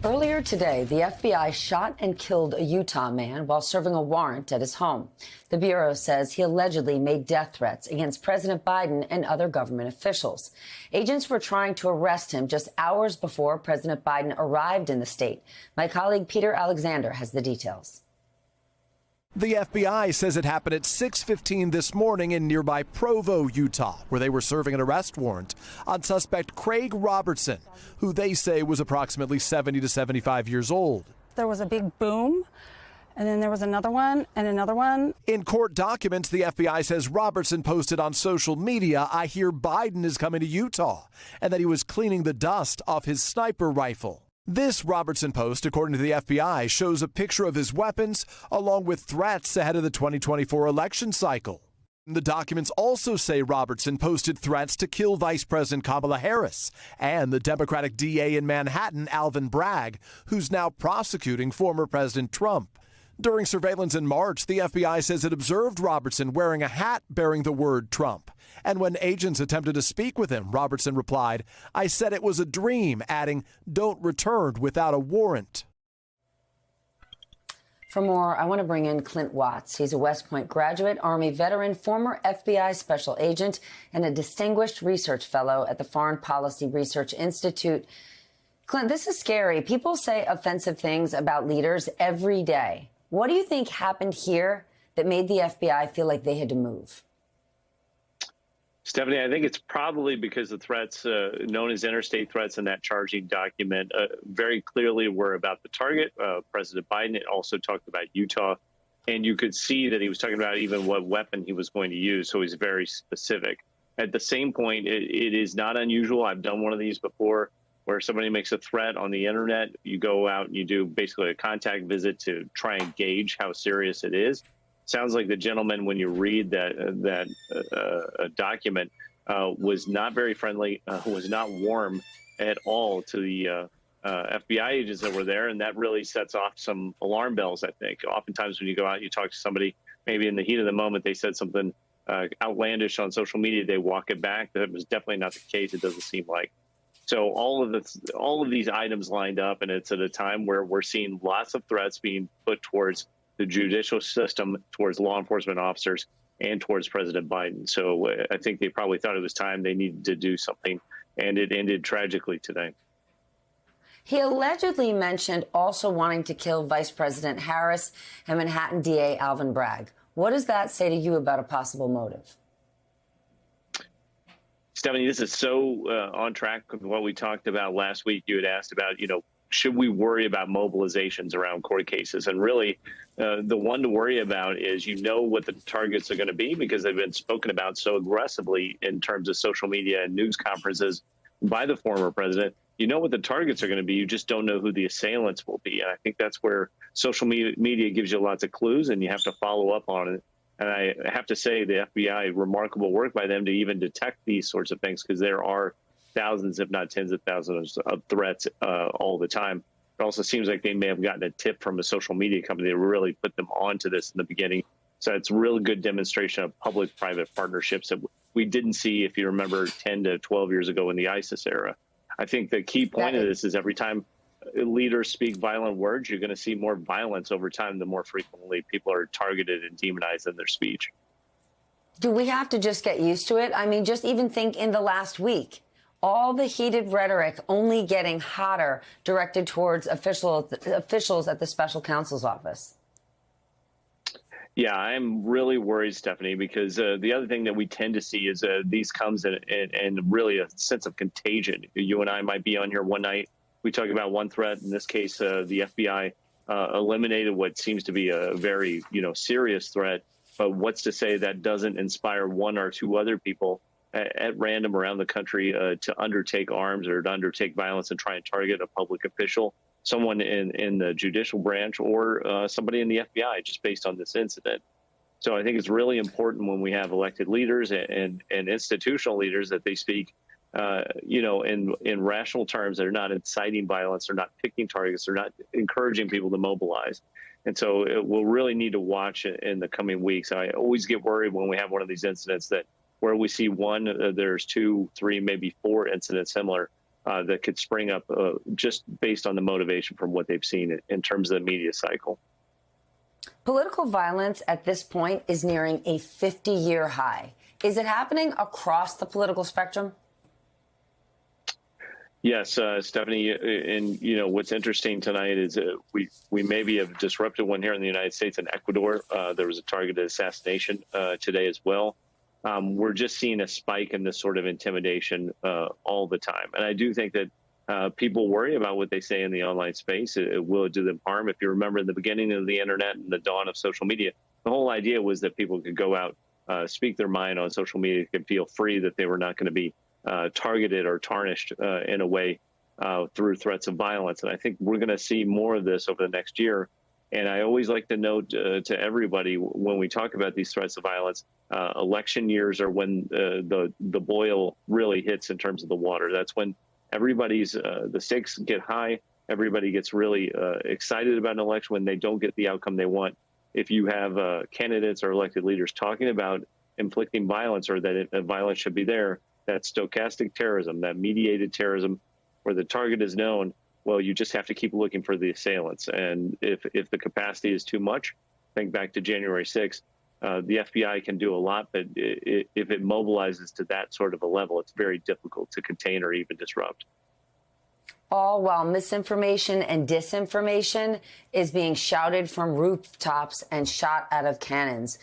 Earlier today, the FBI shot and killed a Utah man while serving a warrant at his home. The Bureau says he allegedly made death threats against President Biden and other government officials. Agents were trying to arrest him just hours before President Biden arrived in the state. My colleague Peter Alexander has the details. The FBI says it happened at 6:15 this morning in nearby Provo, Utah, where they were serving an arrest warrant on suspect Craig Robertson, who they say was approximately 70 to 75 years old. There was a big boom, and then there was another one and another one. In court documents, the FBI says Robertson posted on social media, "I hear Biden is coming to Utah," and that he was cleaning the dust off his sniper rifle. This Robertson post, according to the FBI, shows a picture of his weapons along with threats ahead of the 2024 election cycle. The documents also say Robertson posted threats to kill Vice President Kamala Harris and the Democratic DA in Manhattan, Alvin Bragg, who's now prosecuting former President Trump. During surveillance in March, the FBI says it observed Robertson wearing a hat bearing the word Trump. And when agents attempted to speak with him, Robertson replied, "I said it was a dream," adding, "Don't return without a warrant." For more, I want to bring in Clint Watts. He's a West Point graduate, Army veteran, former FBI special agent, and a distinguished research fellow at the Foreign Policy Research Institute. Clint, this is scary. People say offensive things about leaders every day. What do you think happened here that made the FBI feel like they had to move? Stephanie, I think it's probably because the threats known as interstate threats in that charging document very clearly were about the target, President Biden. It also talked about Utah, and you could see that he was talking about even what weapon he was going to use, so he's very specific. At the same point, it is not unusual. I've done one of these before where somebody makes a threat on the internet. You go out and you do basically a contact visit to try and gauge how serious it is. Sounds like the gentleman, when you read that document, was not very friendly, was not warm at all to the FBI agents that were there, and that really sets off some alarm bells, I think. Oftentimes when you go out, you talk to somebody, maybe in the heat of the moment, they said something outlandish on social media, they walk it back. That was definitely not the case, it doesn't seem like. So all of these items lined up, and it's at a time where we're seeing lots of threats being put towards the judicial system, towards law enforcement officers, and towards President Biden. So I think they probably thought it was time they needed to do something, and it ended tragically today. He allegedly mentioned also wanting to kill Vice President Harris and Manhattan DA Alvin Bragg. What does that say to you about a possible motive? Stephanie, this is so on track with what we talked about last week. You had asked about, should we worry about mobilizations around court cases? And really, the one to worry about is what the targets are going to be, because they've been spoken about so aggressively in terms of social media and news conferences by the former president. You know what the targets are going to be. You just don't know who the assailants will be. And I think that's where social media gives you lots of clues, and you have to follow up on it. And I have to say the FBI, remarkable work by them to even detect these sorts of things, because there are thousands, if not tens of thousands of threats all the time. It also seems like they may have gotten a tip from a social media company that really put them onto this in the beginning. So it's a really good demonstration of public-private partnerships that we didn't see, if you remember, 10 to 12 years ago in the ISIS era. I think the key point of this is every time leaders speak violent words, you're going to see more violence over time the more frequently people are targeted and demonized in their speech. Do we have to just get used to it? I mean, just even think in the last week, all the heated rhetoric only getting hotter directed towards officials at the special counsel's office. Yeah, I'm really worried, Stephanie, because the other thing that we tend to see is these comes in really a sense of contagion. You and I might be on here one night. We talk about one threat. In this case, the FBI eliminated what seems to be a very, serious threat. But what's to say that doesn't inspire one or two other people at random around the country to undertake arms or to undertake violence and try and target a public official, someone in the judicial branch, or somebody in the FBI, just based on this incident. So I think it's really important when we have elected leaders and institutional leaders that they speak in rational terms. They're not inciting violence, they're not picking targets, they're not encouraging people to mobilize. And so we'll really need to watch in the coming weeks. I always get worried when we have one of these incidents that where we see one, there's two, three, maybe four incidents similar. that could spring up just based on the motivation from what they've seen in terms of the media cycle. Political violence at this point is nearing a 50-year high. Is it happening across the political spectrum? Yes, Stephanie, and what's interesting tonight is we maybe have disrupted one here in the United States and Ecuador. There was a targeted assassination today as well. We're just seeing a spike in this sort of intimidation all the time, and I do think that people worry about what they say in the online space. It will do them harm. If you remember in the beginning of the internet and the dawn of social media, the whole idea was that people could go out, speak their mind on social media, could feel free, that they were not going to be targeted or tarnished in a way through threats of violence. And I think we're going to see more of this over the next year. And I always like to note to everybody when we talk about these threats of violence, election years are when the boil really hits in terms of the water. That's when everybody's the stakes get high. Everybody gets really excited about an election when they don't get the outcome they want. If you have candidates or elected leaders talking about inflicting violence or that violence should be there, that stochastic terrorism, that mediated terrorism, where the target is known, well, you just have to keep looking for the assailants. And if the capacity is too much, think back to January 6th, the FBI can do a lot, but if it mobilizes to that sort of a level, it's very difficult to contain or even disrupt. All while misinformation and disinformation is being shouted from rooftops and shot out of cannons.